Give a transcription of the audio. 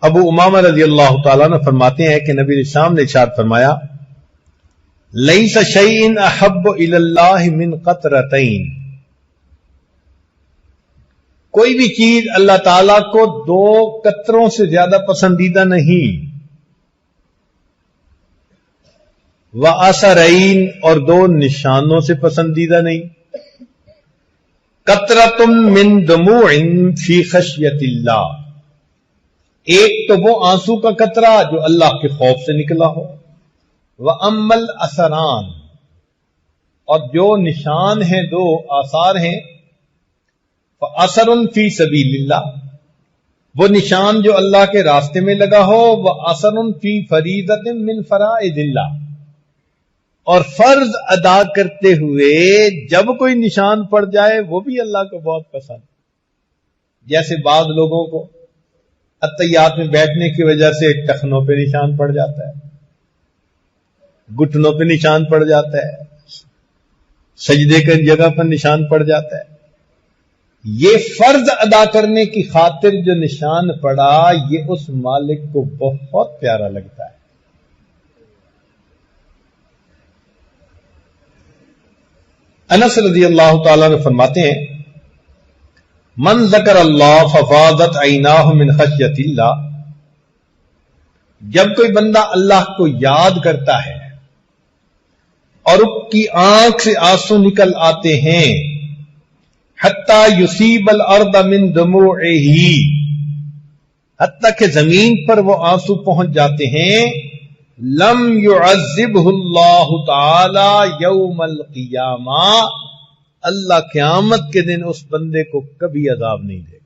ابو امامہ رضی اللہ تعالیٰ نے فرماتے ہیں کہ نبی اسلام نے ارشاد فرمایا لیس شیء احب الی اللہ من قطرتین، کوئی بھی چیز اللہ تعالیٰ کو دو قطروں سے زیادہ پسندیدہ نہیں، وَأَثَرَيْن اور دو نشانوں سے پسندیدہ نہیں، قطرۃ من دموع فی خشیۃ اللہ، ایک تو وہ آنسو کا قطرہ جو اللہ کے خوف سے نکلا ہو، وَأَمَّا الْأَثَرَانِ اور جو نشان ہیں، دو آثار ہیں، فَأَثَرٌ فِي سَبِيلِ اللَّهِ وہ نشان جو اللہ کے راستے میں لگا ہو، وَأَثَرٌ فِي فَرِيضَةٍ مِّن فَرَائِضِ اللَّهِ اور فرض ادا کرتے ہوئے جب کوئی نشان پڑ جائے وہ بھی اللہ کو بہت پسند، جیسے بعض لوگوں کو اتحیات میں بیٹھنے کی وجہ سے ٹخنوں پہ نشان پڑ جاتا ہے، گھٹنوں پہ نشان پڑ جاتا ہے، سجدے کی جگہ پر نشان پڑ جاتا ہے، یہ فرض ادا کرنے کی خاطر جو نشان پڑا یہ اس مالک کو بہت پیارا لگتا ہے۔ انس رضی اللہ تعالیٰ نے فرماتے ہیں من ذکر اللہ ففاضت عیناہ من خشیۃ اللہ، جب کوئی بندہ اللہ کو یاد کرتا ہے اور اس کی آنکھ سے آنسو نکل آتے ہیں، حتی یصیب الارض من دموعہ، حتی کہ زمین پر وہ آنسو پہنچ جاتے ہیں، لم يعذبہ اللہ تعالی یوم القیامہ، اللہ قیامت کے دن اس بندے کو کبھی عذاب نہیں دے۔